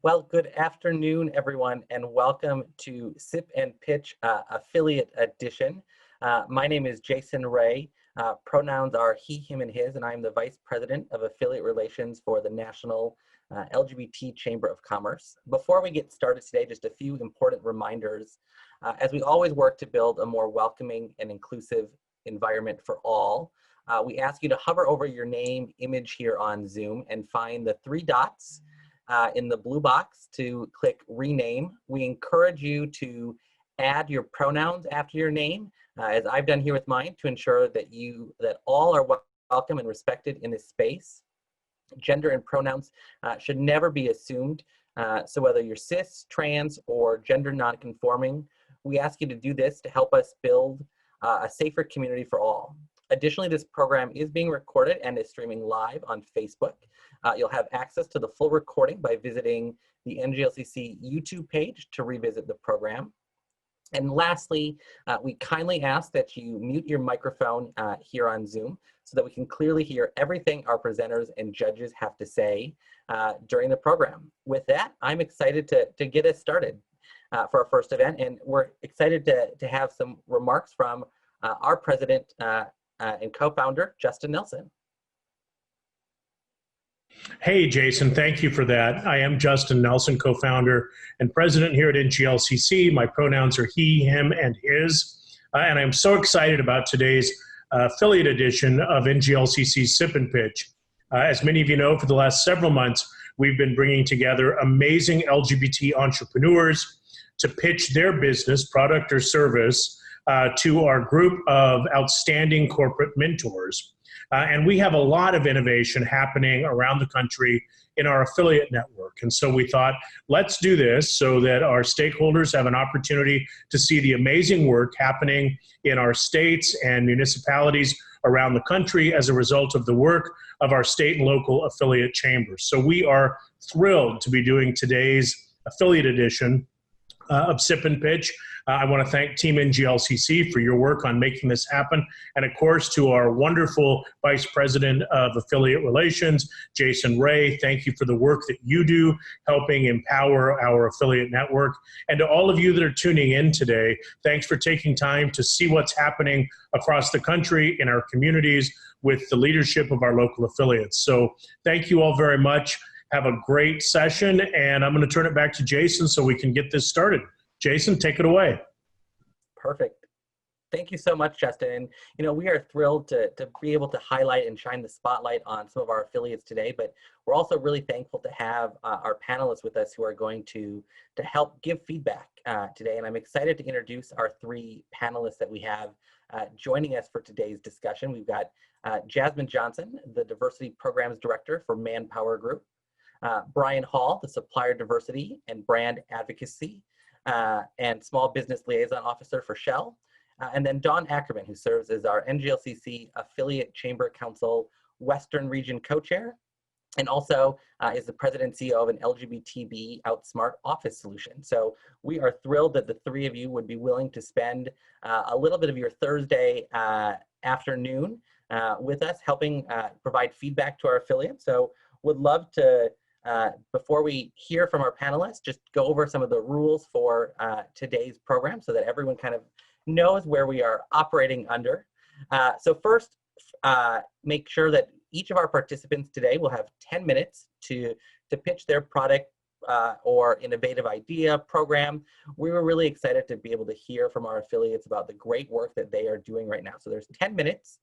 Well, good afternoon, everyone, and welcome to Sip and Pitch Affiliate Edition. My name is Jason Ray. Pronouns are he, him, and his, and I'm the Vice President of Affiliate Relations for the National LGBT Chamber of Commerce. Before we get started today, just a few important reminders. As we always work to build a more welcoming and inclusive environment for all, we ask you to hover over your name image here on Zoom and find the three dots in the blue box to click rename. We encourage you to add your pronouns after your name, as I've done here with mine, to ensure that all are welcome and respected in this space. Gender and pronouns should never be assumed. So whether you're cis, trans, or gender nonconforming, we ask you to do this to help us build a safer community for all. Additionally, this program is being recorded and is streaming live on Facebook. You'll have access to the full recording by visiting the NGLCC YouTube page to revisit the program. And lastly, we kindly ask that you mute your microphone here on Zoom so that we can clearly hear everything our presenters and judges have to say during the program. With that, I'm excited to get us started for our first event, and we're excited to have some remarks from our president and co-founder, Justin Nelson. Hey, Jason, thank you for that. I am Justin Nelson, co-founder and president here at NGLCC. My pronouns are he, him, and his. And I'm so excited about today's affiliate edition of NGLCC Sip and Pitch. As many of you know, for the last several months, we've been bringing together amazing LGBT entrepreneurs to pitch their business, product, or service to our group of outstanding corporate mentors. And we have a lot of innovation happening around the country in our affiliate network. And so we thought, let's do this so that our stakeholders have an opportunity to see the amazing work happening in our states and municipalities around the country as a result of the work of our state and local affiliate chambers. So we are thrilled to be doing today's affiliate edition of Sip and Pitch. I want to thank Team NGLCC for your work on making this happen. And of course, to our wonderful Vice President of Affiliate Relations, Jason Ray, thank you for the work that you do helping empower our affiliate network. And to all of you that are tuning in today, thanks for taking time to see what's happening across the country in our communities with the leadership of our local affiliates. So thank you all very much. Have a great session, and I'm going to turn it back to Jason so we can get this started. Jason, take it away. Perfect. Thank you so much, Justin. You know, we are thrilled to be able to highlight and shine the spotlight on some of our affiliates today, but we're also really thankful to have our panelists with us who are going to help give feedback today. And I'm excited to introduce our three panelists that we have joining us for today's discussion. We've got Jasmine Johnson, the Diversity Programs Director for Manpower Group, Brian Hall, the Supplier Diversity and Brand Advocacy and Small Business Liaison Officer for Shell, and then Dawn Ackerman, who serves as our NGLCC Affiliate Chamber Council Western Region Co-Chair, and also is the President and CEO of an LGBTB Outsmart Office Solution. So we are thrilled that the three of you would be willing to spend a little bit of your Thursday afternoon with us, helping provide feedback to our affiliates. So would love to, before we hear from our panelists, just go over some of the rules for today's program so that everyone kind of knows where we are operating under. So first, make sure that each of our participants today will have 10 minutes to pitch their product or innovative idea program. We were really excited to be able to hear from our affiliates about the great work that they are doing right now. So there's 10 minutes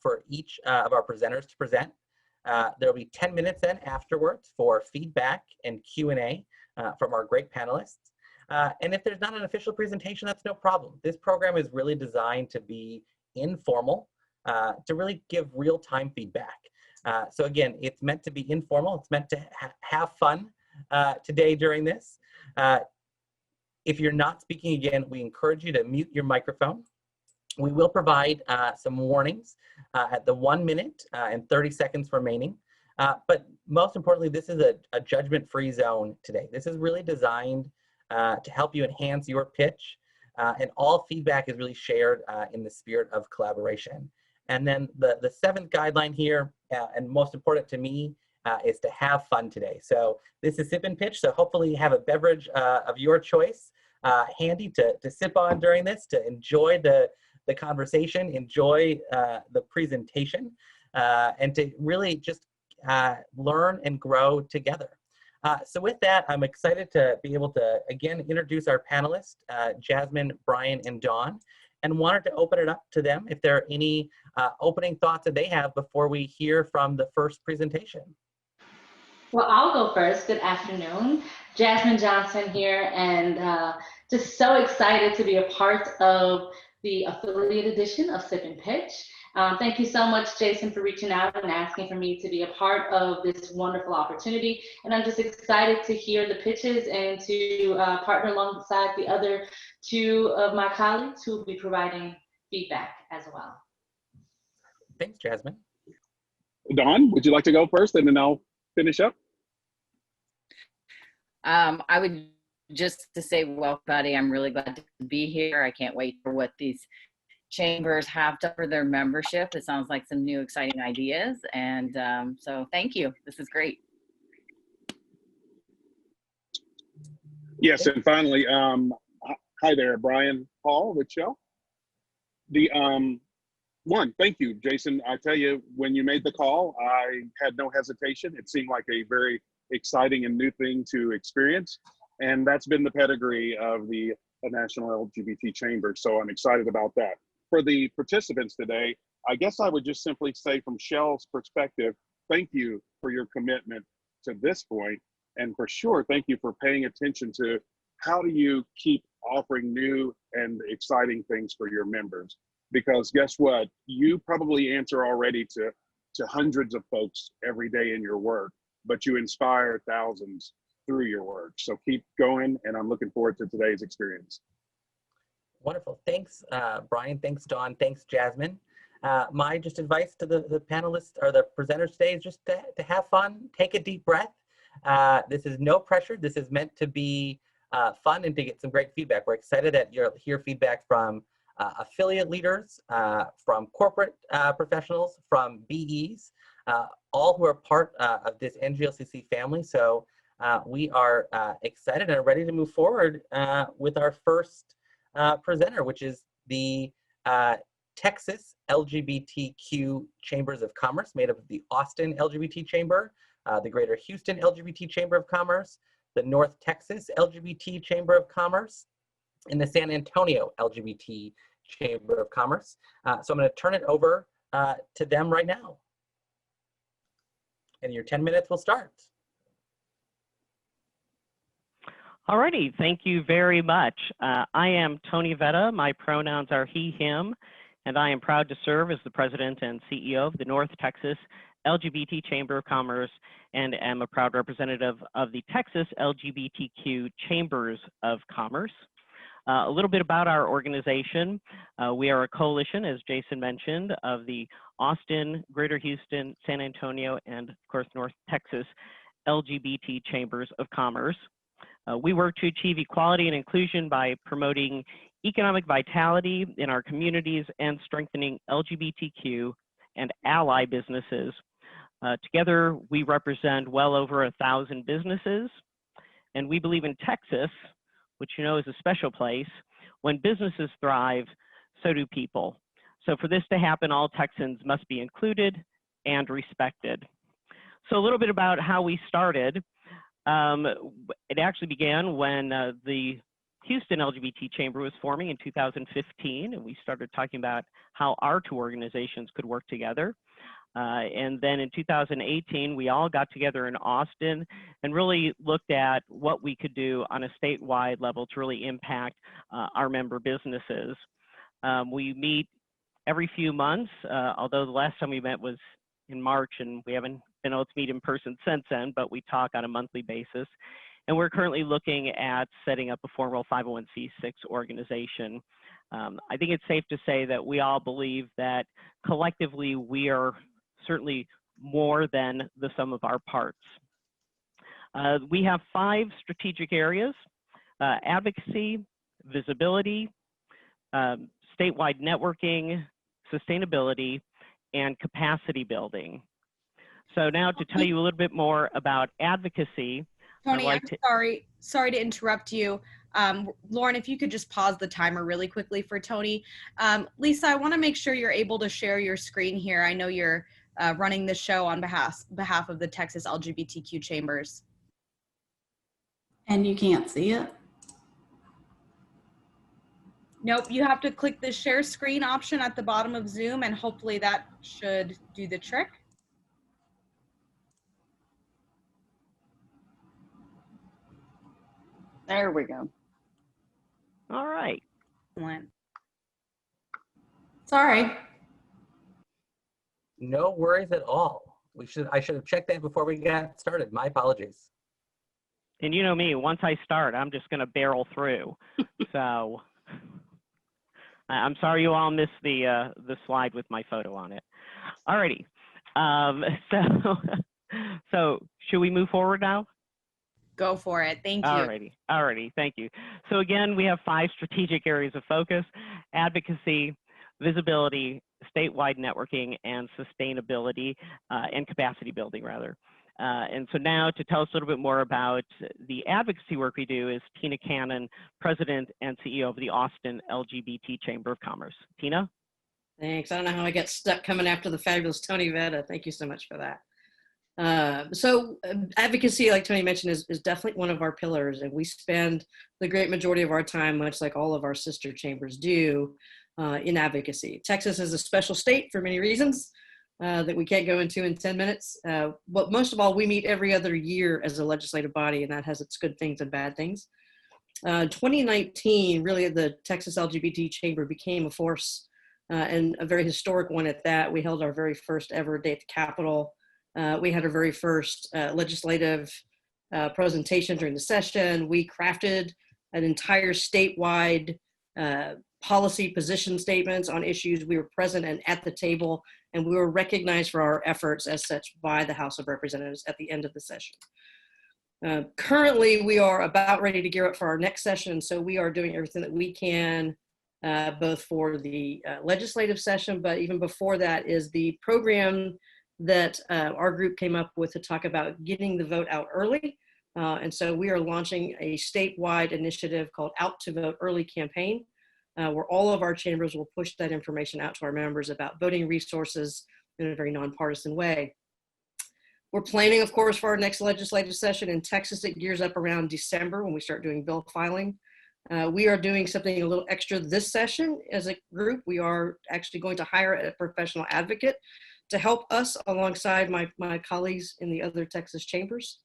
for each of our presenters to present. There'll be 10 minutes then afterwards for feedback and Q&A from our great panelists. And if there's not an official presentation, that's no problem. This program is really designed to be informal, to really give real-time feedback. So again, it's meant to be informal. It's meant to have fun today during this. If you're not speaking again, we encourage you to mute your microphone. We will provide some warnings at the 1 minute and 30 seconds remaining. But most importantly, this is a judgment-free zone today. This is really designed to help you enhance your pitch, and all feedback is really shared in the spirit of collaboration. And then the seventh guideline here, and most important to me is to have fun today. So this is Sip and Pitch. So hopefully you have a beverage of your choice handy to sip on during this, to enjoy the conversation, enjoy the presentation, and to really just learn and grow together. So with that, I'm excited to be able to, again, introduce our panelists, Jasmine, Brian, and Dawn, and wanted to open it up to them if there are any opening thoughts that they have before we hear from the first presentation. Well, I'll go first. Good afternoon. Jasmine Johnson here, and just so excited to be a part of the affiliate edition of Sip and Pitch. Thank you so much, Jason, for reaching out and asking for me to be a part of this wonderful opportunity. And I'm just excited to hear the pitches and to partner alongside the other two of my colleagues who will be providing feedback as well. Thanks, Jasmine. Dawn, would you like to go first, and then I'll finish up? I would just to say, well, buddy, I'm really glad to be here. I can't wait for what these chambers have to offer their membership. It sounds like some new exciting ideas. And so thank you. This is great. Yes, and finally, hi there, Brian Paul with Shell. Thank you, Jason. I tell you, when you made the call, I had no hesitation. It seemed like a very exciting and new thing to experience. And that's been the pedigree of the National LGBT Chamber. So I'm excited about that. For the participants today, I guess I would just simply say, from Shell's perspective, thank you for your commitment to this point. And for sure, thank you for paying attention to how do you keep offering new and exciting things for your members. Because guess what? You probably answer already to hundreds of folks every day in your work, but you inspire thousands through your work. So keep going, and I'm looking forward to today's experience. Wonderful. Thanks, Brian. Thanks, Dawn. Thanks, Jasmine. My just advice to the panelists or the presenters today is just to have fun, take a deep breath. This is no pressure. This is meant to be fun and to get some great feedback. We're excited that you'll hear feedback from affiliate leaders, from corporate professionals, from BEs, all who are part of this NGLCC family. So we are excited and ready to move forward with our first presenter, which is the Texas LGBTQ Chambers of Commerce, made up of the Austin LGBT Chamber, the Greater Houston LGBT Chamber of Commerce, the North Texas LGBT Chamber of Commerce, and the San Antonio LGBT Chamber of Commerce. So I'm going to turn it over to them right now. And your 10 minutes will start. Alrighty, thank you very much. I am Tony Vetta. My pronouns are he, him, and I am proud to serve as the president and CEO of the North Texas LGBT Chamber of Commerce, and am a proud representative of the Texas LGBTQ Chambers of Commerce. A little bit about our organization. We are a coalition, as Jason mentioned, of the Austin, Greater Houston, San Antonio, and of course, North Texas LGBT Chambers of Commerce. We work to achieve equality and inclusion by promoting economic vitality in our communities and strengthening LGBTQ and ally businesses. Together, we represent well over 1,000 businesses, and we believe in Texas, which you know is a special place. When businesses thrive, so do people. So for this to happen, all Texans must be included and respected. So a little bit about how we started. It actually began when the Houston LGBT Chamber was forming in 2015, and we started talking about how our two organizations could work together. And then in 2018, we all got together in Austin and really looked at what we could do on a statewide level to really impact our member businesses. We meet every few months, although the last time we met was in March, and we haven't been able to meet in person since then, but we talk on a monthly basis. And we're currently looking at setting up a formal 501c6 organization. I think it's safe to say that we all believe that collectively we are certainly more than the sum of our parts. We have 5 strategic areas: advocacy, visibility, statewide networking, sustainability, and capacity building. So now to tell you a little bit more about advocacy. Tony, like I'm sorry to interrupt you. Lauren, if you could just pause the timer really quickly for Tony. Lisa, I want to make sure you're able to share your screen here. I know you're running the show on behalf of the Texas LGBTQ Chambers. And you can't see it? Nope, you have to click the share screen option at the bottom of Zoom, and hopefully that should do the trick. There we go. All right. Sorry. No worries at all. I should have checked that before we got started. My apologies. And you know me, once I start, I'm just going to barrel through. So I'm sorry you all missed the slide with my photo on it. All righty. So should we move forward now? Go for it. Thank you. Alrighty, thank you. So again, we have 5 strategic areas of focus: advocacy, visibility, statewide networking, and sustainability, and capacity building, rather. And so now to tell us a little bit more about the advocacy work we do is Tina Cannon, President and CEO of the Austin LGBT Chamber of Commerce. Tina? Thanks. I don't know how I get stuck coming after the fabulous Tony Vetta. Thank you so much for that. Advocacy, like Tony mentioned, is definitely one of our pillars, and we spend the great majority of our time, much like all of our sister chambers do, in advocacy. Texas is a special state for many reasons that we can't go into in 10 minutes. But most of all, we meet every other year as a legislative body, and that has its good things and bad things. 2019, really, the Texas LGBT Chamber became a force, and a very historic one at that. We held our very first ever day at the Capitol. We had our very first legislative presentation during the session. We crafted an entire statewide policy position statements on issues. We were present and at the table, and we were recognized for our efforts as such by the House of Representatives at the end of the session. Currently, we are about ready to gear up for our next session, so we are doing everything that we can, both for the legislative session, but even before that is the program that our group came up with to talk about getting the vote out early. And so we are launching a statewide initiative called Out to Vote Early campaign, where all of our chambers will push that information out to our members about voting resources in a very nonpartisan way. We're planning, of course, for our next legislative session in Texas. It gears up around December when we start doing bill filing. We are doing something a little extra this session as a group. We are actually going to hire a professional advocate to help us alongside my colleagues in the other Texas chambers.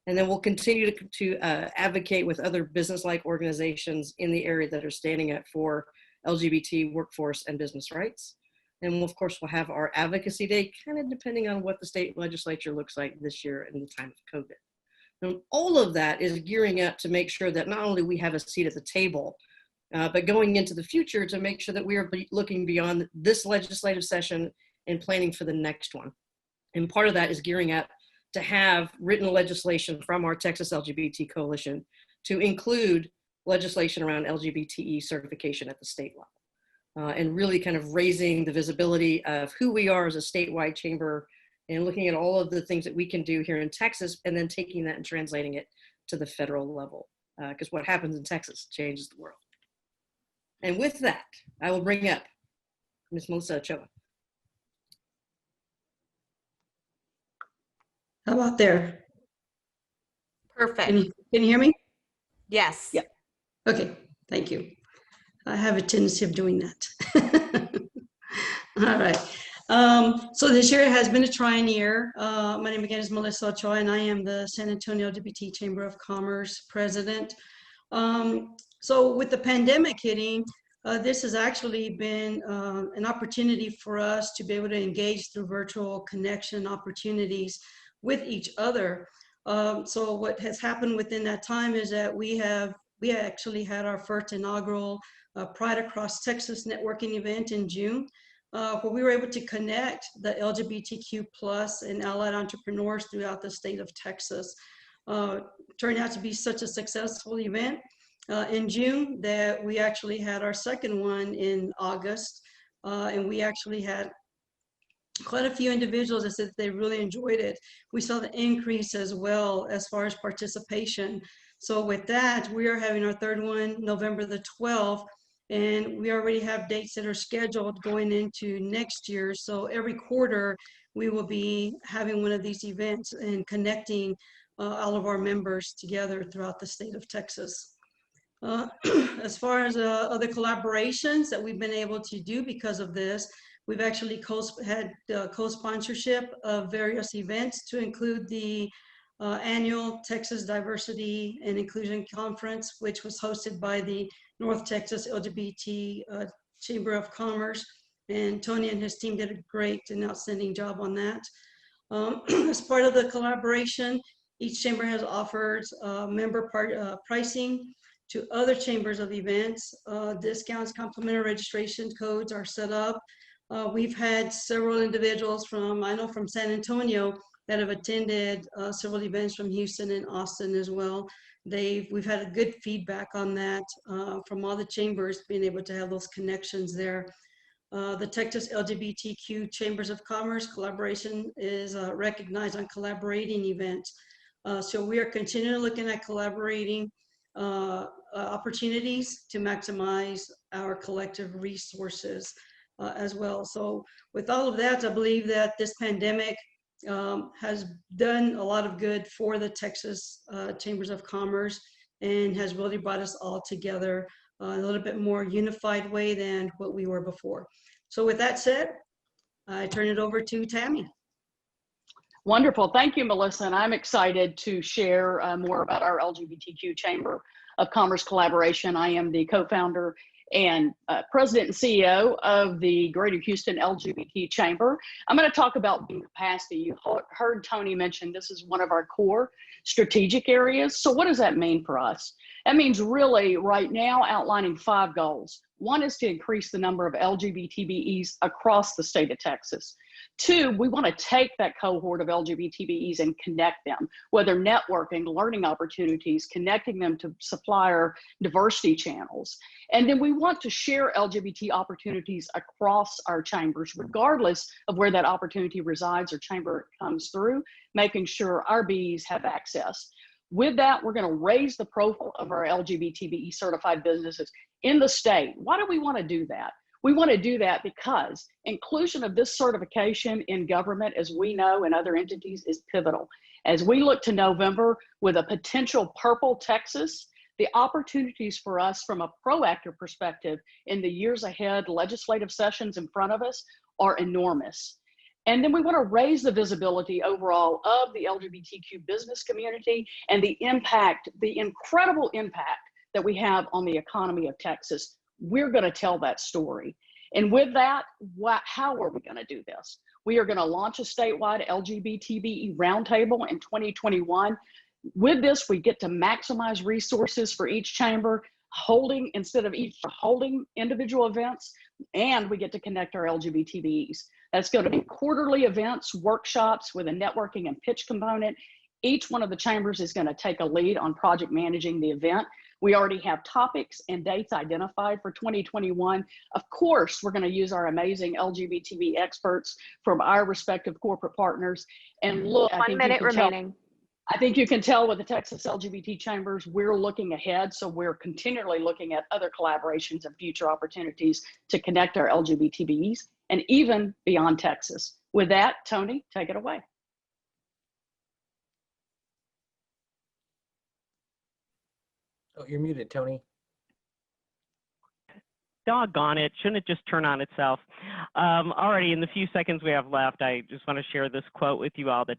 And then we'll continue to advocate with other business-like organizations in the area that are standing up for LGBT workforce and business rights. And we'll, of course, we'll have our advocacy day, kind of depending on what the state legislature looks like this year in the time of COVID. And all of that is gearing up to make sure that not only we have a seat at the table, but going into the future to make sure that we are looking beyond this legislative session and planning for the next one. And part of that is gearing up to have written legislation from our Texas LGBT Coalition to include legislation around LGBTE certification at the state level, and really kind of raising the visibility of who we are as a statewide chamber and looking at all of the things that we can do here in Texas and then taking that and translating it to the federal level, because what happens in Texas changes the world. And with that, I will bring up Ms. Melissa Ochoa. How about there? Perfect. Can you hear me? Yes. Yeah. Okay, thank you. I have a tendency of doing that. All right. So this year has been a trying year. My name again is Melissa Ochoa, and I am the San Antonio LGBT Chamber of Commerce president. So with the pandemic hitting, this has actually been an opportunity for us to be able to engage through virtual connection opportunities with each other. So what has happened within that time is that we actually had our first inaugural Pride Across Texas networking event in June, where we were able to connect the LGBTQ plus and allied entrepreneurs throughout the state of Texas. Turned out to be such a successful event in June that we actually had our second one in August, and we actually had quite a few individuals that said that they really enjoyed it. We saw the increase as well as far as participation. So with that, we are having our third one November the 12th, and we already have dates that are scheduled going into next year. So every quarter, we will be having one of these events and connecting all of our members together throughout the state of Texas. As far as other collaborations that we've been able to do because of this, we've actually had co-sponsorship of various events to include the annual Texas Diversity and Inclusion Conference, which was hosted by the North Texas LGBT Chamber of Commerce. And Tony and his team did a great and outstanding job on that. As part of the collaboration, each chamber has offered member pricing to other chambers of events. Discounts, complimentary registration codes are set up. We've had several individuals from, I know from San Antonio that have attended several events from Houston and Austin as well. We've had a good feedback on that from all the chambers, being able to have those connections there. The Texas LGBTQ Chambers of Commerce collaboration is recognized on collaborating events. So we are continually looking at collaborating opportunities to maximize our collective resources as well. So with all of that, I believe that this pandemic has done a lot of good for the Texas Chambers of Commerce and has really brought us all together a little bit more unified way than what we were before. So with that said, I turn it over to Tammy. Wonderful. Thank you, Melissa. And I'm excited to share more about our LGBTQ Chamber of Commerce collaboration. I am the co-founder and president and CEO of the Greater Houston LGBT Chamber. I'm going to talk about capacity. You heard Tony mention this is one of our core strategic areas. So what does that mean for us? That means really right now outlining 5 goals. One is to increase the number of LGBTBEs across the state of Texas. 2, we want to take that cohort of LGBTBEs and connect them, whether networking, learning opportunities, connecting them to supplier diversity channels. And then we want to share LGBT opportunities across our chambers, regardless of where that opportunity resides or chamber comes through, making sure our BEs have access. With that, we're going to raise the profile of our LGBTBE certified businesses in the state. Why do we want to do that? We want to do that because inclusion of this certification in government, as we know, and other entities is pivotal. As we look to November with a potential purple Texas, the opportunities for us from a proactive perspective in the years ahead, legislative sessions in front of us are enormous. And then we want to raise the visibility overall of the LGBTQ business community and the impact, the incredible impact that we have on the economy of Texas. We're going to tell that story. And with that, how are we going to do this? We are going to launch a statewide LGBTBE roundtable in 2021. With this, we get to maximize resources for each chamber, instead of each holding individual events, and we get to connect our LGBTBEs. That's going to be quarterly events, workshops with a networking and pitch component. Each one of the chambers is going to take a lead on project managing the event. We already have topics and dates identified for 2021. Of course, we're going to use our amazing LGBTB experts from our respective corporate partners. And look, 1 minute remaining. I think you can tell with the Texas LGBT Chambers, we're looking ahead. So we're continually looking at other collaborations and future opportunities to connect our LGBTBs and even beyond Texas. With that, Tony, take it away. Oh, you're muted, Tony. Doggone it, shouldn't it just turn on itself? Alrighty, in the few seconds we have left, I just want to share this quote with you all, that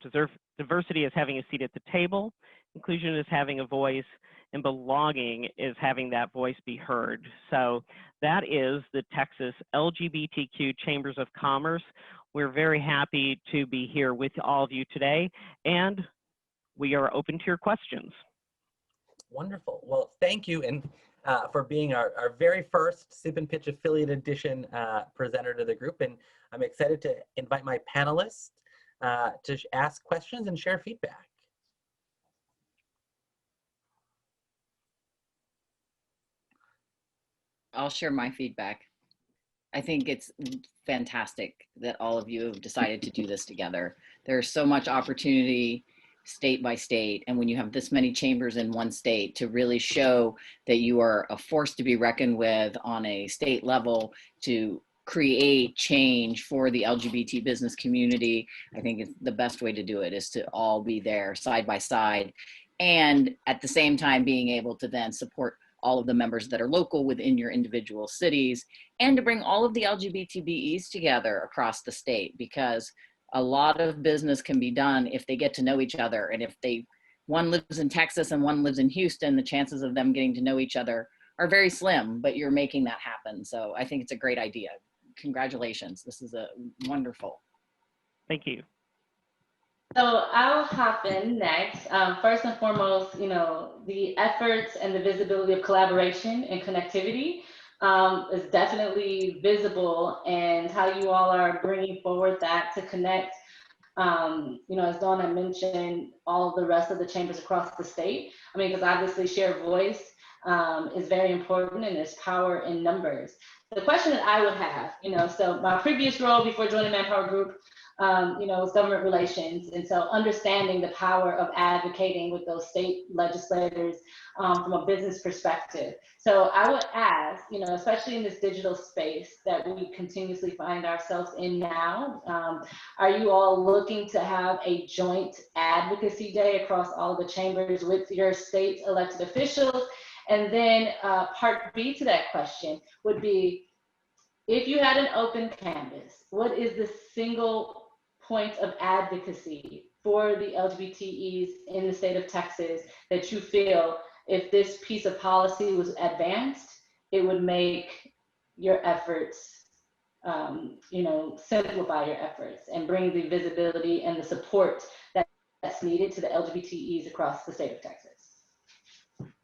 diversity is having a seat at the table, inclusion is having a voice, and belonging is having that voice be heard. So that is the Texas LGBTQ Chambers of Commerce. We're very happy to be here with all of you today, and we are open to your questions. Wonderful. Well, thank you and for being our very first Sip and Pitch Affiliate Edition presenter to the group. And I'm excited to invite my panelists to ask questions and share feedback. I'll share my feedback. I think it's fantastic that all of you have decided to do this together. There's so much opportunity state by state, and when you have this many chambers in one state, to really show that you are a force to be reckoned with on a state level to create change for the LGBT business community, I think it's the best way to do it is to all be there side by side, and at the same time being able to then support all of the members that are local within your individual cities, and to bring all of the LGBTBEs together across the state, because a lot of business can be done if they get to know each other. And if one lives in Texas and one lives in Houston, the chances of them getting to know each other are very slim, but you're making that happen. So I think it's a great idea. Congratulations. This is wonderful. Thank you. So I'll hop in next. First and foremost, the efforts and the visibility of collaboration and connectivity is definitely visible, and how you all are bringing forward that to connect, as Donna mentioned, all of the rest of the chambers across the state. I mean, because obviously shared voice is very important, and there's power in numbers. The question that I would have, so my previous role before joining Manpower Group, was government relations. And so understanding the power of advocating with those state legislators from a business perspective. So I would ask, especially in this digital space that we continuously find ourselves in now, are you all looking to have a joint advocacy day across all the chambers with your state elected officials? And then part B to that question would be, if you had an open canvas, what is the single point of advocacy for the LGBTEs in the state of Texas that you feel, if this piece of policy was advanced, it would make your efforts, simplify your efforts and bring the visibility and the support that's needed to the LGBTEs across the state of Texas?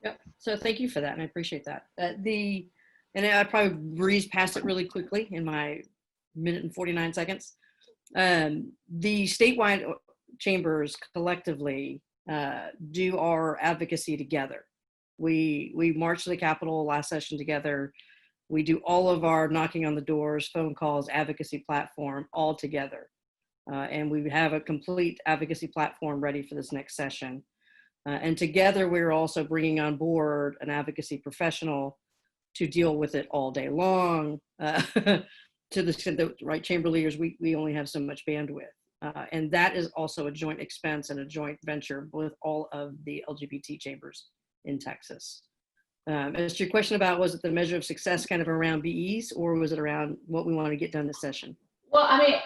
Yep. So thank you for that, and I appreciate that. And I probably breezed past it really quickly in my minute and 49 seconds. The statewide chambers collectively do our advocacy together. We march to the Capitol last session together. We do all of our knocking on the doors, phone calls, advocacy platform all together. And we have a complete advocacy platform ready for this next session. And together we're also bringing on board an advocacy professional to deal with it all day long. To the extent that, right, chamber leaders, we only have so much bandwidth. And that is also a joint expense and a joint venture with all of the LGBT chambers in Texas. As to your question about, was it the measure of success kind of around BEs, or was it around what we want to get done this session? Well, I mean,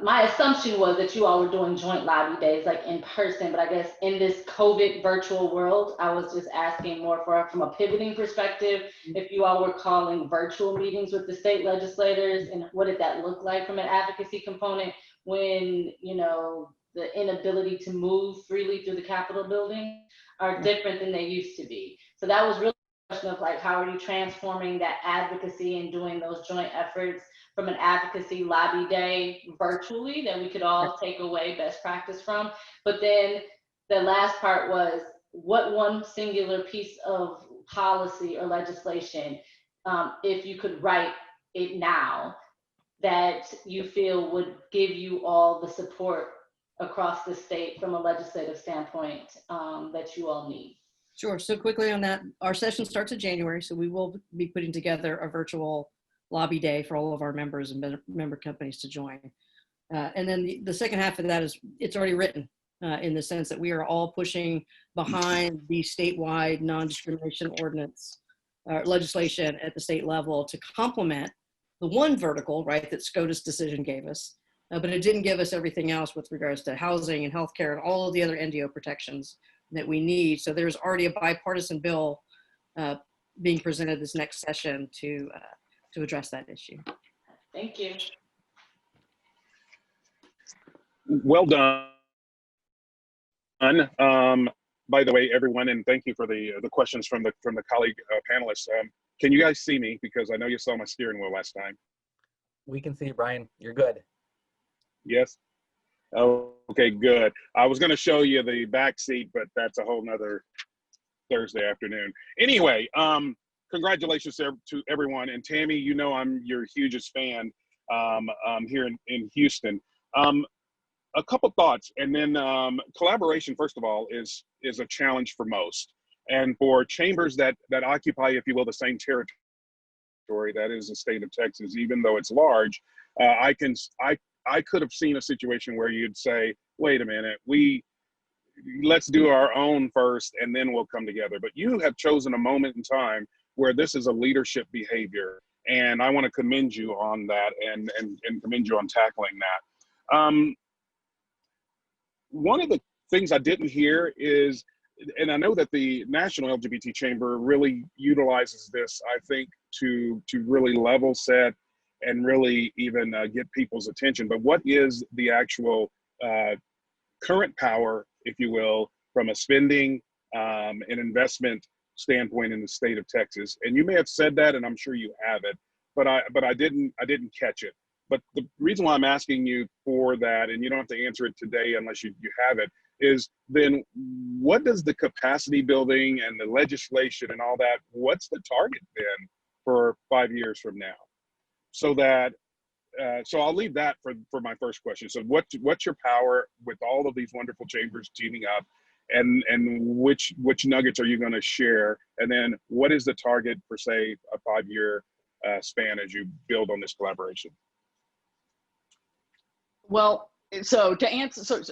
my assumption was that you all were doing joint lobby days, like in person, but I guess in this COVID virtual world, I was just asking more from a pivoting perspective, if you all were calling virtual meetings with the state legislators, and what did that look like from an advocacy component when, the inability to move freely through the Capitol building are different than they used to be. So that was really a question of like, how are you transforming that advocacy and doing those joint efforts from an advocacy lobby day virtually that we could all take away best practice from. But then the last part was, what one singular piece of policy or legislation, if you could write it now, that you feel would give you all the support across the state from a legislative standpoint that you all need? Sure. So quickly on that, our session starts in January, so we will be putting together a virtual lobby day for all of our members and member companies to join. And then the second half of that is, it's already written in the sense that we are all pushing behind the statewide non-discrimination ordinance legislation at the state level to complement the one vertical, right, that SCOTUS decision gave us. But it didn't give us everything else with regards to housing and healthcare and all of the other NDO protections that we need. So there's already a bipartisan bill being presented this next session to address that issue. Thank you. Well done. By the way, everyone, and thank you for the questions from the colleague panelists. Can you guys see me? Because I know you saw my steering wheel last time. We can see you, Brian. You're good. Yes. Oh, okay, good. I was going to show you the back seat, but that's a whole nother Thursday afternoon. Anyway, congratulations to everyone. And Tammy, you know I'm your hugest fan here in Houston. A couple thoughts, and then collaboration, first of all, is a challenge for most. And for chambers that occupy, if you will, the same territory, that is the state of Texas, even though it's large, I could have seen a situation where you'd say, wait a minute, let's do our own first and then we'll come together. But you have chosen a moment in time where this is a leadership behavior. And I want to commend you on that and commend you on tackling that. One of the things I didn't hear is, and I know that the National LGBT Chamber really utilizes this, I think, to really level set and really even get people's attention. But what is the actual current power, if you will, from a spending and investment standpoint in the state of Texas? And you may have said that, and I'm sure you have it, but I didn't catch it. But the reason why I'm asking you for that, and you don't have to answer it today unless you have it, is then what does the capacity building and the legislation and all that, what's the target then for 5 years from now? So that, so I'll leave that for my first question. So what's your power with all of these wonderful chambers teaming up, and which nuggets are you going to share? And then what is the target for, say, a 5-year span as you build on this collaboration? Well, so to answer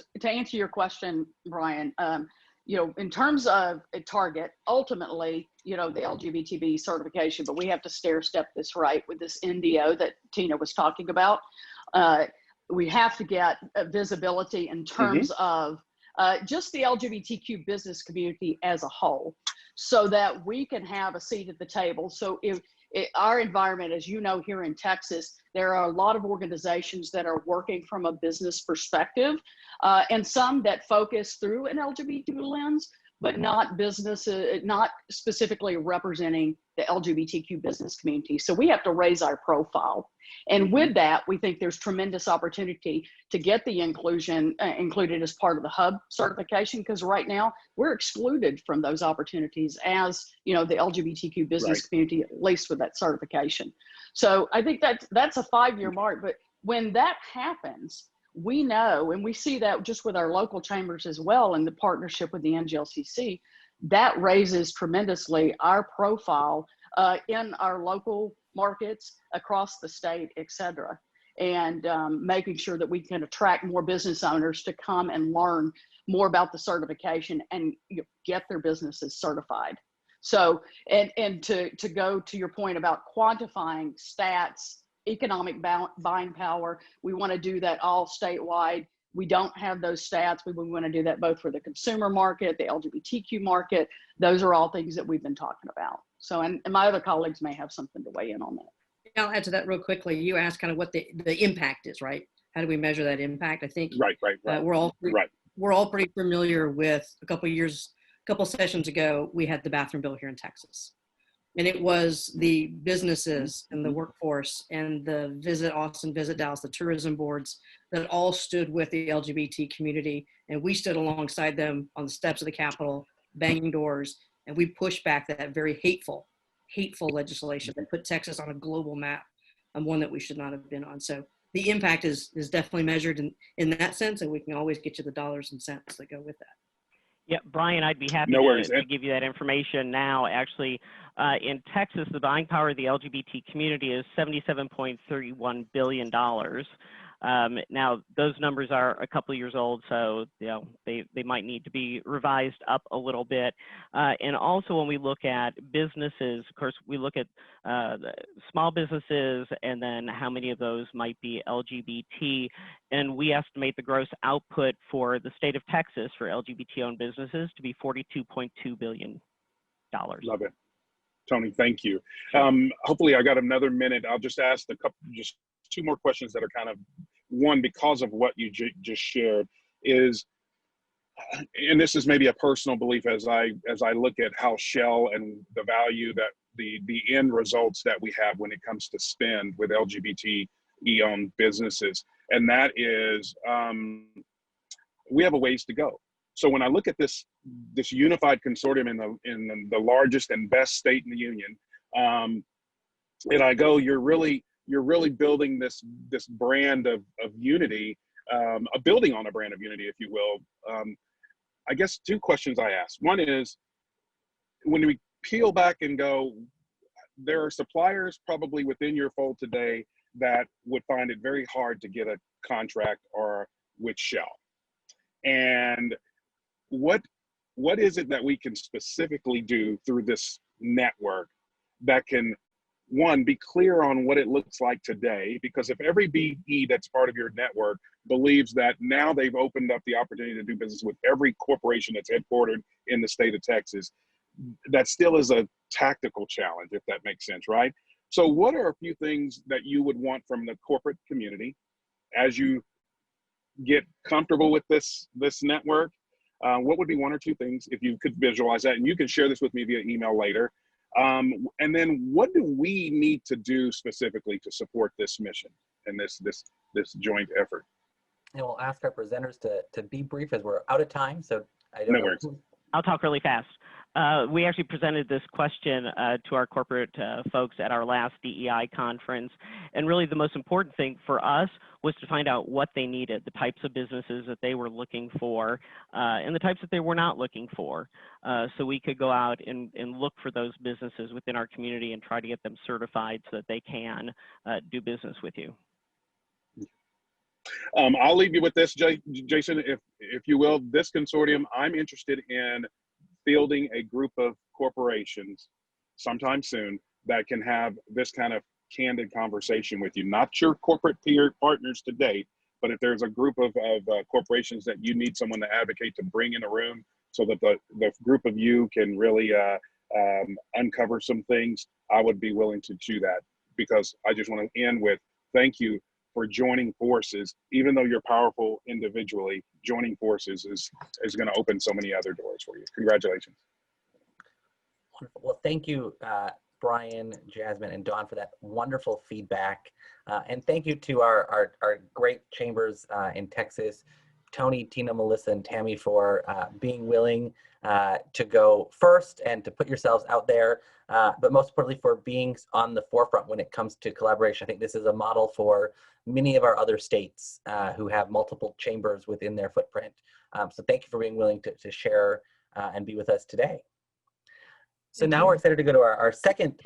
your question, Brian, you know, in terms of a target, ultimately, you know, the LGBTB certification, but we have to stair step this right with this NDO that Tina was talking about. We have to get visibility in terms of just the LGBTQ business community as a whole, so that we can have a seat at the table. So if our environment, as you know, here in Texas, there are a lot of organizations that are working from a business perspective, and some that focus through an LGBT lens, but not specifically representing the LGBTQ business community. So we have to raise our profile. And with that, we think there's tremendous opportunity to get the inclusion included as part of the hub certification, because right now we're excluded from those opportunities as, you know, the LGBTQ business community, at least with that certification. So I think that's a 5-year mark. But when that happens, we know, and we see that just with our local chambers as well, and the partnership with the NGLCC, that raises tremendously our profile in our local markets across the state, et cetera, and making sure that we can attract more business owners to come and learn more about the certification and get their businesses certified. So, and to go to your point about quantifying stats, economic buying power, we want to do that all statewide. We don't have those stats. We want to do that both for the consumer market, the LGBTQ market. Those are all things that we've been talking about. So, and my other colleagues may have something to weigh in on that. I'll add to that real quickly. You asked kind of what the impact is, right? How do we measure that impact? I think we're all pretty familiar with a couple sessions ago, we had the bathroom bill here in Texas. And it was the businesses and the workforce and the Visit Austin, Visit Dallas, the tourism boards that all stood with the LGBT community. And we stood alongside them on the steps of the Capitol, banging doors, and we pushed back that very hateful legislation that put Texas on a global map, and one that we should not have been on. So the impact is definitely measured in that sense, and we can always get you the dollars and cents that go with that. Yeah, Brian, I'd be happy to give you that information now. Actually, in Texas, the buying power of the LGBT community is $77.31 billion. Now, those numbers are a couple of years old, so you know they might need to be revised up a little bit. And also, when we look at businesses, of course, we look at the small businesses, and then how many of those might be LGBT. And we estimate the gross output for the state of Texas for LGBT-owned businesses to be $42.2 billion. Love it. Tony, thank you. Hopefully I got another minute. I'll just ask just 2 more questions that are kind of one because of what you just shared is, and this is maybe a personal belief as I look at how Shell and the value that the end results that we have when it comes to spend with LGBT-owned businesses, and that is we have a ways to go. So when I look at this unified consortium in the largest and best state in the union, And I go, you're really building this brand of unity, building on a brand of unity, if you will. I guess two questions I ask. One is, when we peel back and go, there are suppliers probably within your fold today that would find it very hard to get a contract or with Shell. And what is it that we can specifically do through this network that can, one, be clear on what it looks like today? Because if every BE that's part of your network believes that now they've opened up the opportunity to do business with every corporation that's headquartered in the state of Texas, that still is a tactical challenge, if that makes sense, right? So what are a few things that you would want from the corporate community as you get comfortable with this network? What would be one or two things, if you could visualize that? And you can share this with me via email later. And then what do we need to do specifically to support this mission and this joint effort? And we'll ask our presenters to be brief, as we're out of time. So I don't No know. worries. I'll talk really fast. We actually presented this question to our corporate folks at our last DEI conference. And really the most important thing for us was to find out what they needed, the types of businesses that they were looking for, and the types that they were not looking for. So we could go out and look for those businesses within our community and try to get them certified so that they can do business with you. I'll leave you with this, Jason, if you will. This consortium, I'm interested in fielding a group of corporations sometime soon that can have this kind of candid conversation with you. Not your corporate peer partners to date, but if there's a group of corporations that you need someone to advocate to bring in a room so that the group of you can really uncover some things, I would be willing to do that. Because I just want to end with thank you for joining forces. Even though you're powerful individually, joining forces is going to open so many other doors for you. Congratulations. Wonderful. Well, thank you, Brian, Jasmine, and Dawn, for that wonderful feedback. And thank you to our great chambers in Texas, Tony, Tina, Melissa, and Tammy, for being willing to go first and to put yourselves out there, but most importantly for being on the forefront when it comes to collaboration. I think this is a model for many of our other states who have multiple chambers within their footprint. So thank you for being willing to share and be with us today. So now we're excited to go to our second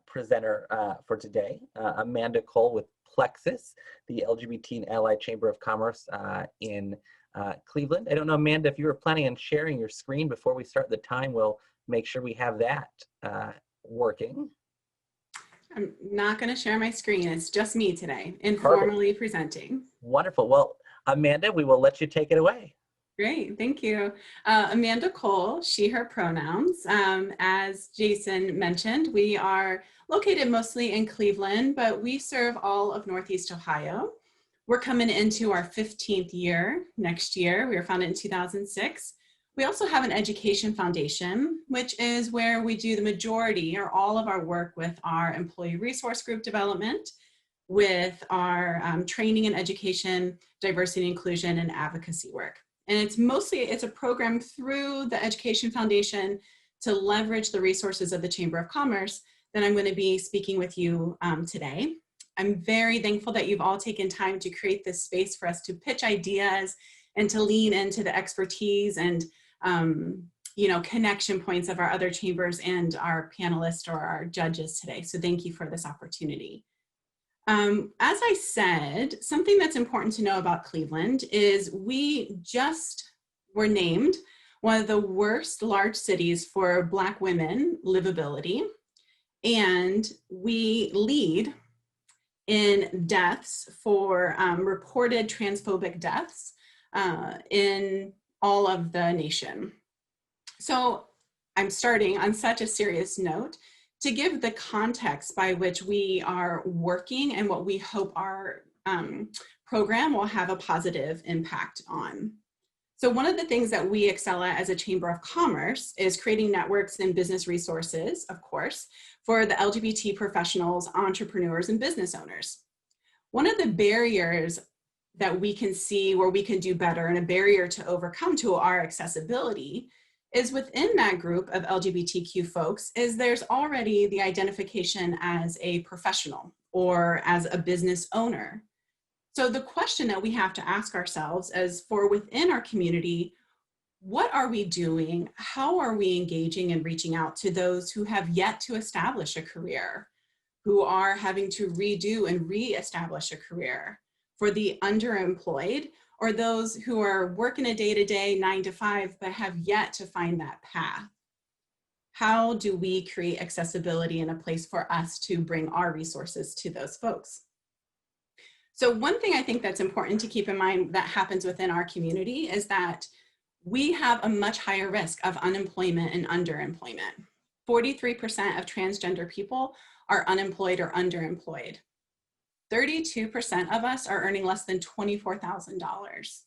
presenter for today, Amanda Cole with Plexus, the LGBT and Allied Chamber of Commerce in Cleveland. I don't know, Amanda, if you were planning on sharing your screen before we start the time, we'll make sure we have that working. I'm not going to share my screen. It's just me today, informally presenting. Wonderful. Well, Amanda, we will let you take it away. Great, thank you. Amanda Cole, she, her pronouns. As Jason mentioned, we are located mostly in Cleveland, but we serve all of Northeast Ohio. We're coming into our 15th year next year. We were founded in 2006. We also have an education foundation, which is where we do the majority or all of our work with our employee resource group development, with our training and education, diversity, inclusion, and advocacy work. And it's a program through the Education Foundation to leverage the resources of the Chamber of Commerce that I'm going to be speaking with you today. I'm very thankful that you've all taken time to create this space for us to pitch ideas and to lean into the expertise and connection points of our other chambers and our panelists or our judges today. So thank you for this opportunity. As I said, something that's important to know about Cleveland is we just were named one of the worst large cities for Black women livability, and we lead in deaths for reported transphobic deaths in all of the nation. So I'm starting on such a serious note to give the context by which we are working and what we hope our program will have a positive impact on. So one of the things that we excel at as a Chamber of Commerce is creating networks and business resources, of course, for the LGBT professionals, entrepreneurs, and business owners. One of the barriers that we can see where we can do better and a barrier to overcome to our accessibility is within that group of LGBTQ folks is there's already the identification as a professional or as a business owner. So the question that we have to ask ourselves is, for within our community, what are we doing? How are we engaging and reaching out to those who have yet to establish a career, who are having to redo and reestablish a career? For the underemployed, or those who are working a day-to-day 9 to 5 but have yet to find that path? How do we create accessibility and a place for us to bring our resources to those folks? So one thing I think that's important to keep in mind that happens within our community is that we have a much higher risk of unemployment and underemployment. 43% of transgender people are unemployed or underemployed. 32% of us are earning less than $24,000.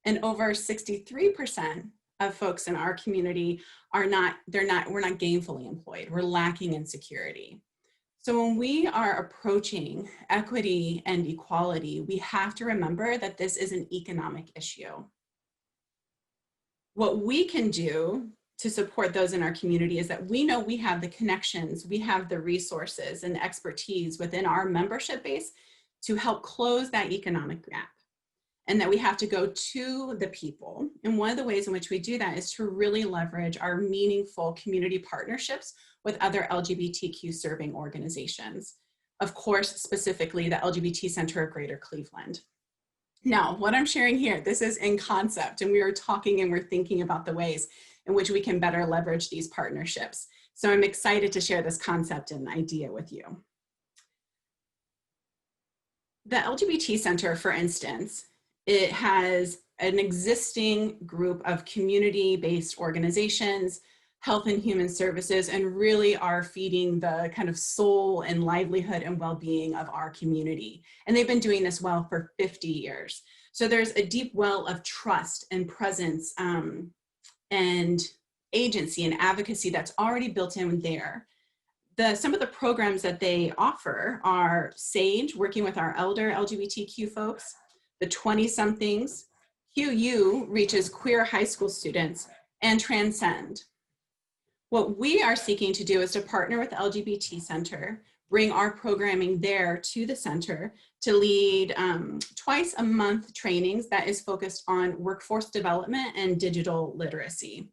And over 63% of folks in our community we're not gainfully employed. We're lacking in security. So when we are approaching equity and equality, we have to remember that this is an economic issue. What we can do to support those in our community is that we know we have the connections, we have the resources and expertise within our membership base to help close that economic gap, and that we have to go to the people. And one of the ways in which we do that is to really leverage our meaningful community partnerships with other LGBTQ serving organizations. Of course, specifically the LGBT Center of Greater Cleveland. Now, what I'm sharing here, this is in concept, and we are talking and we're thinking about the ways in which we can better leverage these partnerships. So I'm excited to share this concept and idea with you. The LGBT Center, for instance, it has an existing group of community-based organizations, health and human services, and really are feeding the kind of soul and livelihood and well-being of our community. And they've been doing this well for 50 years. So there's a deep well of trust and presence and agency and advocacy that's already built in there. Some of the programs that they offer are SAGE, working with our elder LGBTQ folks, the 20-somethings, QU reaches queer high school students, and Transcend. What we are seeking to do is to partner with the LGBT Center, bring our programming there to the center to lead twice a month trainings that is focused on workforce development and digital literacy.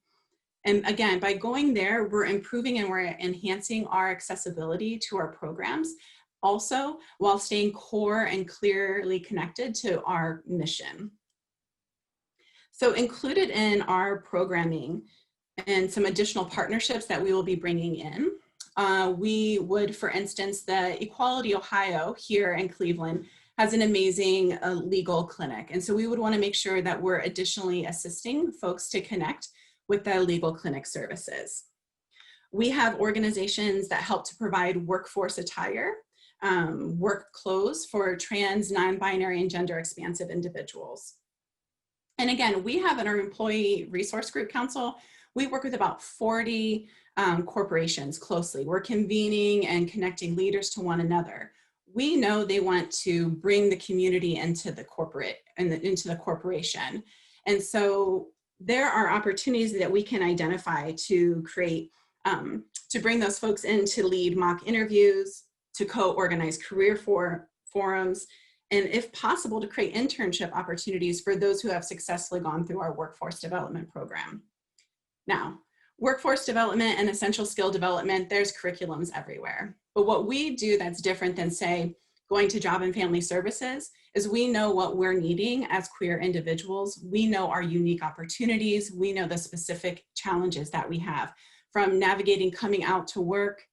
And again, by going there, we're improving and we're enhancing our accessibility to our programs, also while staying core and clearly connected to our mission. So included in our programming and some additional partnerships that we will be bringing in, we would, for instance, the Equality Ohio here in Cleveland has an amazing legal clinic. And so we would want to make sure that we're additionally assisting folks to connect with the legal clinic services. We have organizations that help to provide workforce attire, work clothes for trans, non-binary, and gender expansive individuals. And again, we have in our Employee Resource Group Council, we work with about 40 corporations closely. We're convening and connecting leaders to one another. We know they want to bring the community into the corporation. And so there are opportunities that we can identify to create, to bring those folks in to lead mock interviews, to co-organize career forums, and if possible, to create internship opportunities for those who have successfully gone through our workforce development program. Now, workforce development and essential skill development, there's curriculums everywhere. But what we do that's different than, say, going to Job and Family Services is we know what we're needing as queer individuals. We know our unique opportunities. We know the specific challenges that we have, from navigating coming out to work,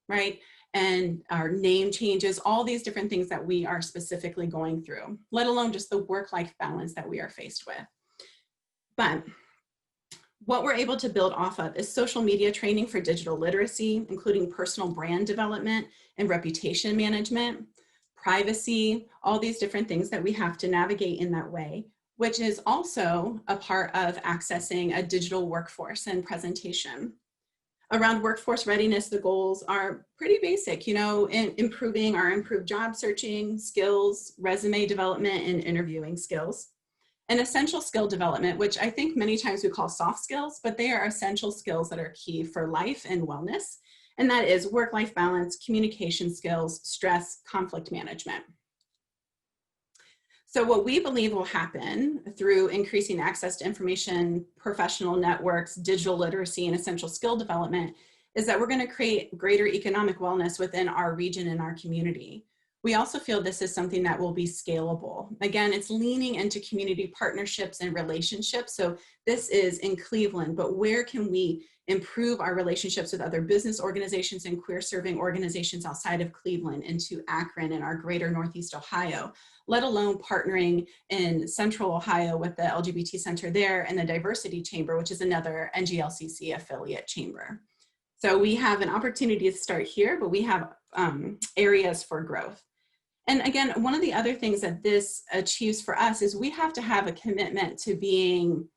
right? And our name changes, all these different things that we are specifically going through, let alone just the work-life balance that we are faced with. But what we're able to build off of is social media training for digital literacy, including personal brand development and reputation management, privacy, all these different things that we have to navigate in that way, which is also a part of accessing a digital workforce and presentation. Around workforce readiness, the goals are pretty basic, you know, in improving our improved job searching skills, resume development, and interviewing skills. and essential skill development, which I think many times we call soft skills, but they are essential skills that are key for life and wellness. And that is work-life balance, communication skills, stress, conflict management. So what we believe will happen through increasing access to information, professional networks, digital literacy, and essential skill development is that we're going to create greater economic wellness within our region and our community. We also feel this is something that will be scalable. Again, it's leaning into community partnerships and relationships. So this is in Cleveland, but where can we improve our relationships with other business organizations and queer serving organizations outside of Cleveland into Akron and our greater Northeast Ohio, let alone partnering in Central Ohio with the LGBT Center there and the Diversity Chamber, which is another NGLCC affiliate chamber. So we have an opportunity to start here, but we have areas for growth. And again, one of the other things that this achieves for us is we have to have a commitment to being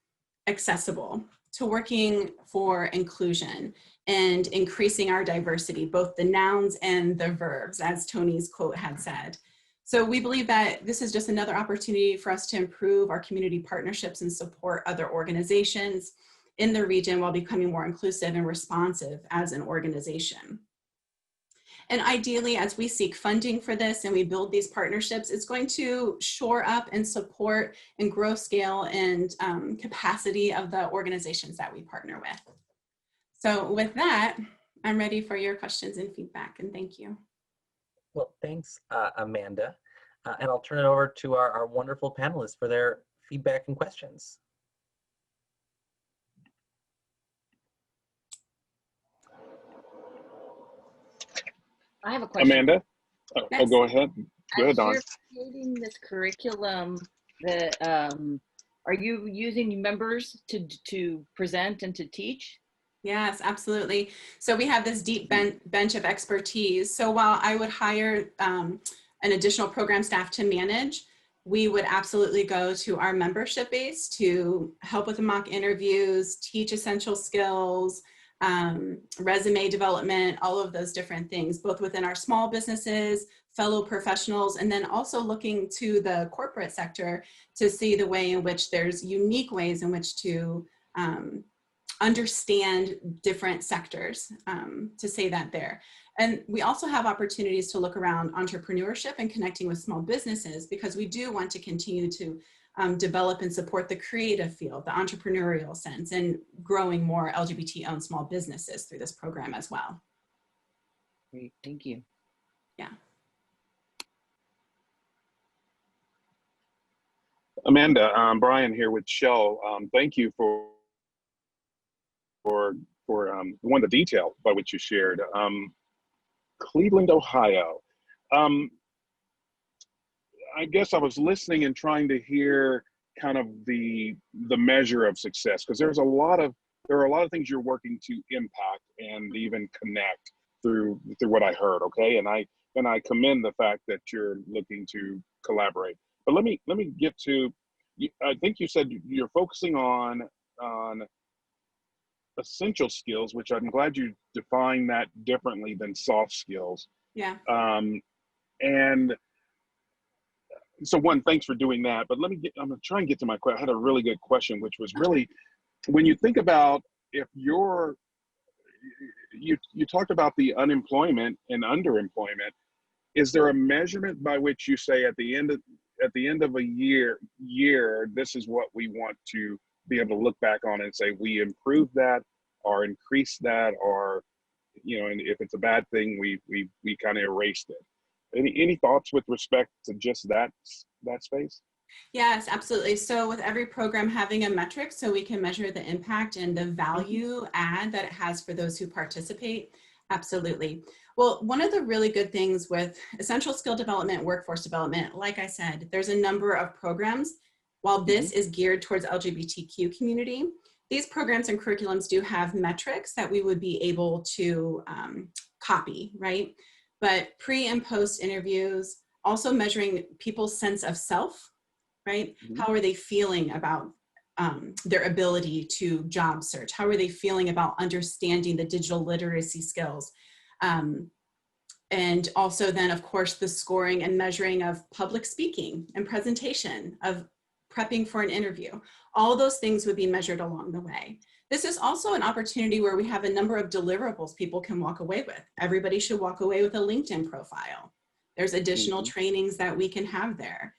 accessible, to working for inclusion and increasing our diversity, both the nouns and the verbs, as Tony's quote had said. So we believe that this is just another opportunity for us to improve our community partnerships and support other organizations in the region while becoming more inclusive and responsive as an organization. And ideally, as we seek funding for this and we build these partnerships, it's going to shore up and support and grow scale and capacity of the organizations that we partner with. So with that, I'm ready for your questions and feedback, and thank you. Well, thanks, Amanda. And I'll turn it over to our wonderful panelists for their feedback and questions. I have a question. Amanda? Oh, go ahead. Go ahead, Dawn. As you're creating this curriculum, are you using members to present and to teach? Yes, absolutely. So we have this deep bench of expertise. So while I would hire an additional program staff to manage, we would absolutely go to our membership base to help with the mock interviews, teach essential skills, resume development, all of those different things, both within our small businesses, fellow professionals, and then also looking to the corporate sector to see the way in which there's unique ways in which to understand different sectors, to say that there. And we also have opportunities to look around entrepreneurship and connecting with small businesses, because we do want to continue to develop and support the creative field, the entrepreneurial sense, and growing more LGBT-owned small businesses through this program as well. Great, thank you. Yeah. Amanda, Brian here with Shell. Thank you for one of the detail by which you shared. Cleveland, Ohio. I guess I was listening and trying to hear kind of the measure of success, because there are a lot of things you're working to impact and even connect through what I heard. Okay, and I commend the fact that you're looking to collaborate. But let me get to, I think you said you're focusing on essential skills, which I'm glad you define that differently than soft skills. Yeah. And so one, thanks for doing that. But I'm gonna try and get to my question. I had a really good question, which was really, when you think about if you talked about the unemployment and underemployment, is there a measurement by which you say at the end of a year, this is what we want to be able to look back on and say we improved that or increased that, or, you know, and if it's a bad thing, we kind of erased it. Any thoughts with respect to just that space? Yes, absolutely. So with every program having a metric so we can measure the impact and the value add that it has for those who participate, absolutely. Well, one of the really good things with essential skill development, workforce development, like I said, there's a number of programs. While this is geared towards LGBTQ community, these programs and curriculums do have metrics that we would be able to copy, right? But pre and post interviews, also measuring people's sense of self, right? How are they feeling about their ability to job search? How are they feeling about understanding the digital literacy skills? And also then, of course, the scoring and measuring of public speaking and presentation, of prepping for an interview. All those things would be measured along the way. This is also an opportunity where we have a number of deliverables people can walk away with. Everybody should walk away with a LinkedIn profile. There's additional trainings that we can have there.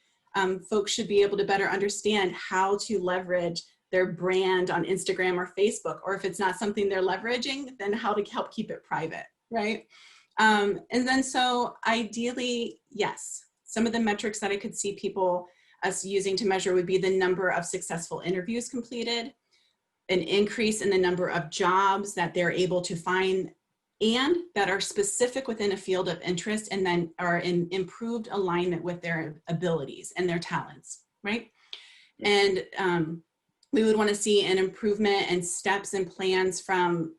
Folks should be able to better understand how to leverage their brand on Instagram or Facebook, or if it's not something they're leveraging, then how to help keep it private, right? And then so ideally, yes, some of the metrics that I could see us using to measure would be the number of successful interviews completed, an increase in the number of jobs that they're able to find and that are specific within a field of interest and then are in improved alignment with their abilities and their talents, right? And we would want to see an improvement and steps and plans from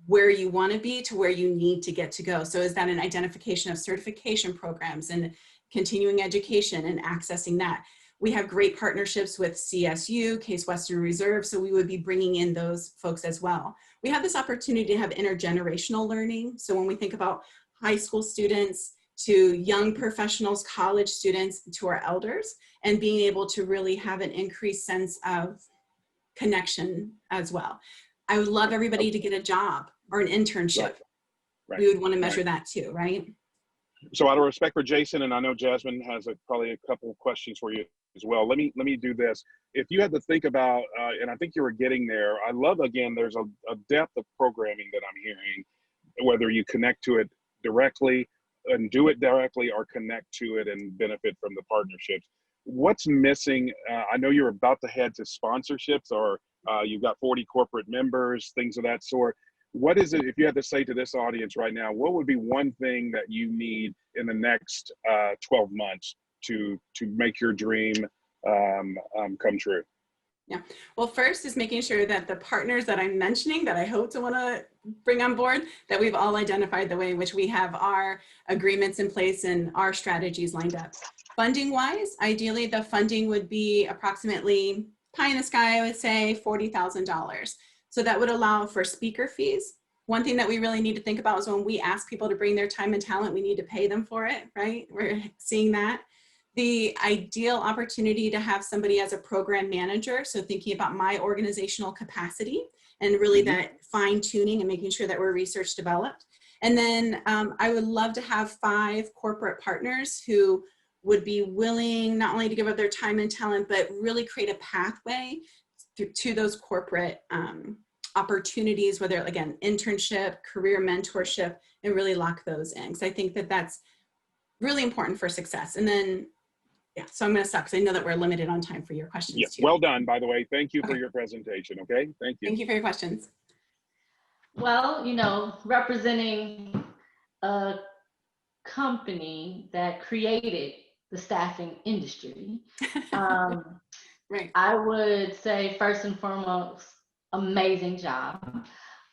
where you want to be to where you need to get to go. So is that an identification of certification programs and continuing education and accessing that? We have great partnerships with CSU, Case Western Reserve, so we would be bringing in those folks as well. We have this opportunity to have intergenerational learning. So when we think about high school students to young professionals, college students, to our elders, and being able to really have an increased sense of connection as well. I would love everybody to get a job or an internship. Right. We would want to measure that too, right? So out of respect for Jason, and I know Jasmine has probably a couple of questions for you as well. Let me do this. If you had to think about, and I think you were getting there, I love, again, there's a depth of programming that I'm hearing, whether you connect to it directly and do it directly or connect to it and benefit from the partnerships. What's missing? I know you're about to head to sponsorships, or you've got 40 corporate members, things of that sort. What is it, if you had to say to this audience right now, what would be one thing that you need in the next 12 months to make your dream come true? Yeah, well, first is making sure that the partners that I'm mentioning that I hope to want to bring on board, that we've all identified the way in which we have our agreements in place and our strategies lined up. Funding wise, ideally the funding would be approximately pie in the sky, I would say $40,000. So that would allow for speaker fees. One thing that we really need to think about is when we ask people to bring their time and talent, we need to pay them for it, right? We're seeing that. The ideal opportunity to have somebody as a program manager, so thinking about my organizational capacity and really that fine tuning and making sure that we're research developed. And then I would love to have 5 corporate partners who would be willing not only to give up their time and talent, but really create a pathway to those corporate opportunities, whether, again, internship, career mentorship, and really lock those in. Because I think that that's really important for success. And then, yeah, so I'm going to stop because I know that we're limited on time for your questions. Yes, too. well done, by the way. Thank you for your presentation, okay? Thank you. Thank you for your questions. Well, you know, representing a company that created the staffing industry, right. I would say first and foremost, amazing job.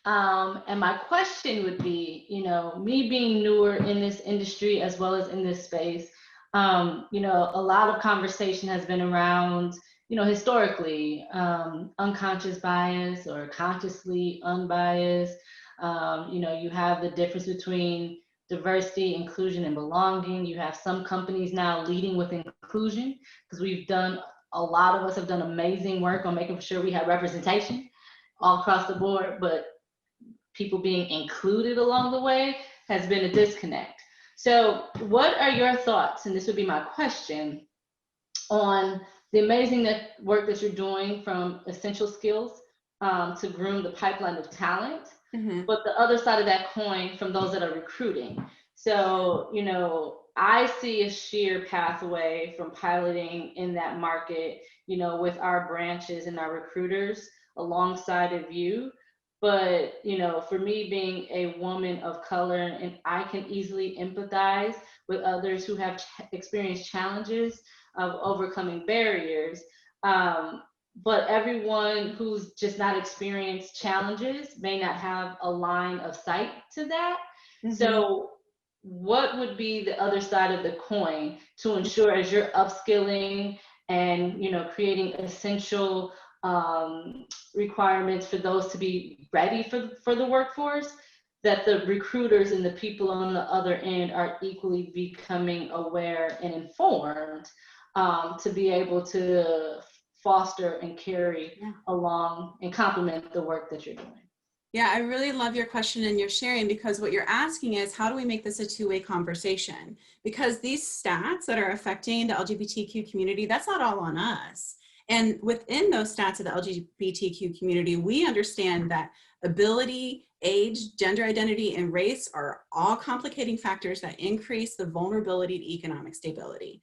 And my question would be, you know, me being newer in this industry as well as in this space, you know, a lot of conversation has been around, you know, historically, unconscious bias or consciously unbiased. You know, you have the difference between diversity, inclusion, and belonging. You have some companies now leading with inclusion because a lot of us have done amazing work on making sure we have representation all across the board, but people being included along the way has been a disconnect. So what are your thoughts, and this would be my question, on the amazing work that you're doing from essential skills to groom the pipeline of talent, but the other side of that coin from those that are recruiting. So, you know, I see a sheer pathway from piloting in that market, you know, with our branches and our recruiters alongside of you. But, you know, for me being a woman of color, and I can easily empathize with others who have experienced challenges of overcoming barriers. But everyone who's just not experienced challenges may not have a line of sight to that. So what would be the other side of the coin to ensure, as you're upskilling and, you know, creating essential requirements for those to be ready for the workforce, that the recruiters and the people on the other end are equally becoming aware and informed to be able to foster and carry along and complement the work that you're doing. Yeah, I really love your question and your sharing, because what you're asking is, how do we make this a two-way conversation? Because these stats that are affecting the LGBTQ community, that's not all on us. And within those stats of the LGBTQ community, we understand that ability, age, gender identity, and race are all complicating factors that increase the vulnerability to economic stability.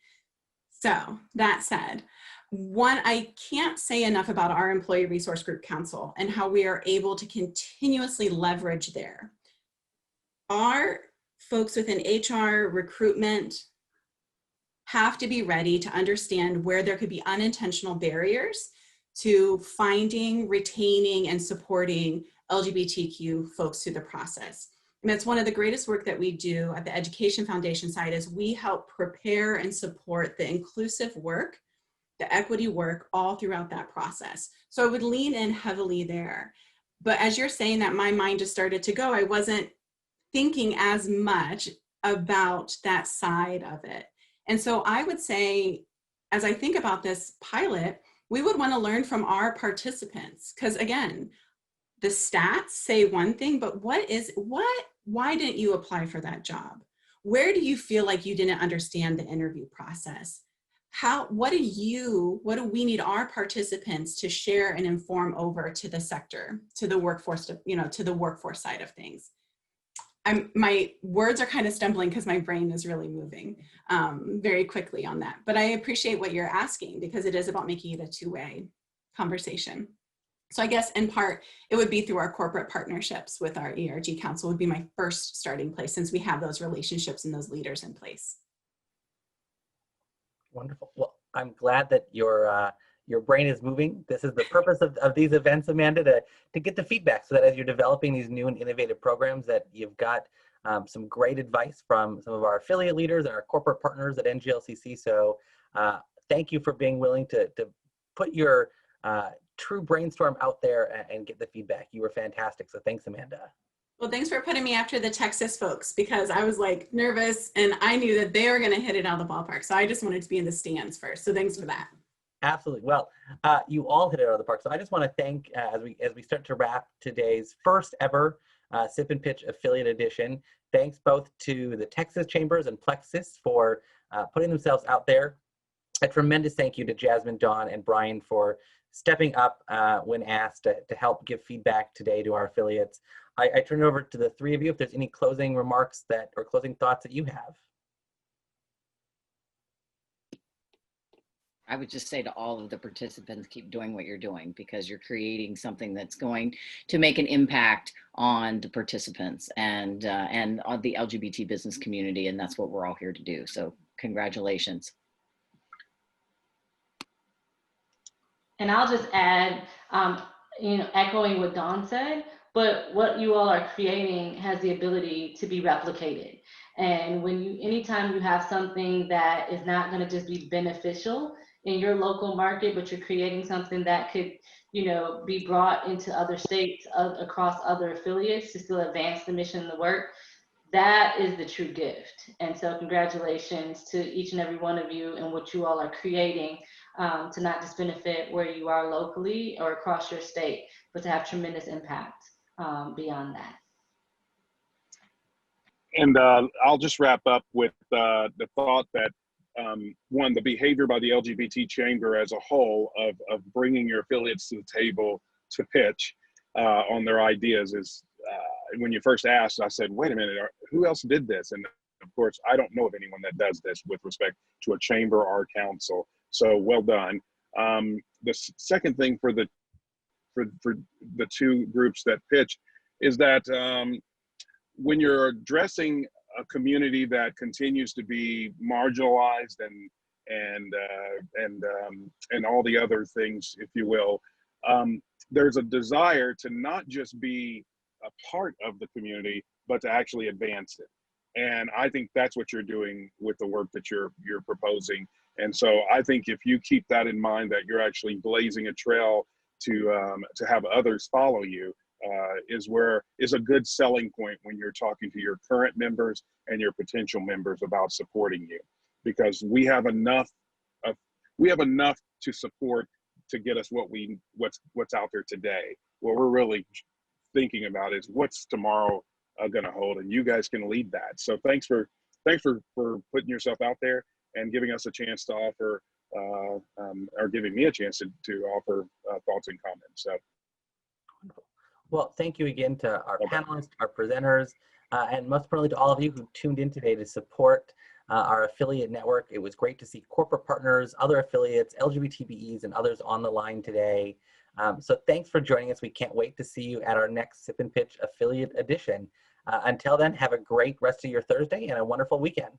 So that said, one, I can't say enough about our Employee Resource Group Council and how we are able to continuously leverage there. Our folks within HR, recruitment, have to be ready to understand where there could be unintentional barriers to finding, retaining, and supporting LGBTQ folks through the process. And that's one of the greatest work that we do at the Education Foundation side, is we help prepare and support the inclusive work, the equity work, all throughout that process. So I would lean in heavily there. But as you're saying that, my mind just started to go. I wasn't thinking as much about that side of it. And so I would say, as I think about this pilot, we would want to learn from our participants, because again, the stats say one thing, but why didn't you apply for that job? Where do you feel like you didn't understand the interview process? What do we need our participants to share and inform over to the sector, to the workforce, to the workforce side of things? My words are kind of stumbling because my brain is really moving very quickly on that. But I appreciate what you're asking, because it is about making it a two-way conversation. So I guess in part, it would be through our corporate partnerships with our ERG Council would be my first starting place, since we have those relationships and those leaders in place. Wonderful. Well, I'm glad that your brain is moving. This is the purpose of these events, Amanda, to get the feedback, so that as you're developing these new and innovative programs, that you've got some great advice from some of our affiliate leaders and our corporate partners at NGLCC. So thank you for being willing to put your true brainstorm out there and get the feedback. You were fantastic. So thanks, Amanda. Well, thanks for putting me after the Texas folks, because I was like nervous and I knew that they were going to hit it out of the ballpark. So I just wanted to be in the stands first. So thanks for that. Absolutely. Well, you all hit it out of the park. So I just want to thank, as we start to wrap today's first ever Sip and Pitch Affiliate Edition, thanks both to the Texas Chambers and Plexus for putting themselves out there. A tremendous thank you to Jasmine, Dawn, and Brian for stepping up when asked to help give feedback today to our affiliates. I turn it over to the three of you if there's any closing remarks or closing thoughts that you have. I would just say to all of the participants, keep doing what you're doing, because you're creating something that's going to make an impact on the participants and on the LGBT business community, and that's what we're all here to do. So congratulations. And I'll just add, echoing what Dawn said, but what you all are creating has the ability to be replicated. And anytime you have something that is not going to just be beneficial in your local market, but you're creating something that could, be brought into other states, across other affiliates to still advance the mission and the work, that is the true gift. And so congratulations to each and every one of you and what you all are creating, to not just benefit where you are locally or across your state, but to have tremendous impact beyond that. And I'll just wrap up with the thought that, one, the behavior by the LGBT Chamber as a whole of bringing your affiliates to the table to pitch on their ideas is, when you first asked, I said, wait a minute, who else did this? And of course, I don't know of anyone that does this with respect to a chamber or a council. So well done. The second thing for the two groups that pitch is that when you're addressing a community that continues to be marginalized and all the other things, if you will, there's a desire to not just be a part of the community, but to actually advance it. And I think that's what you're doing with the work that you're proposing. And so I think if you keep that in mind, that you're actually blazing a trail to have others follow you, is a good selling point when you're talking to your current members and your potential members about supporting you, because we have enough to support to get us what's out there today. What we're really thinking about is what's tomorrow going to hold, and you guys can lead that. So thanks for putting yourself out there and giving us a chance to offer, or giving me a chance to offer thoughts and comments. So. Well, thank you again to our panelists, our presenters, and most importantly to all of you who tuned in today to support our affiliate network. It was great to see corporate partners, other affiliates, LGBTBEs, and others on the line today. So thanks for joining us. We can't wait to see you at our next Sip and Pitch affiliate edition. Until then, have a great rest of your Thursday and a wonderful weekend.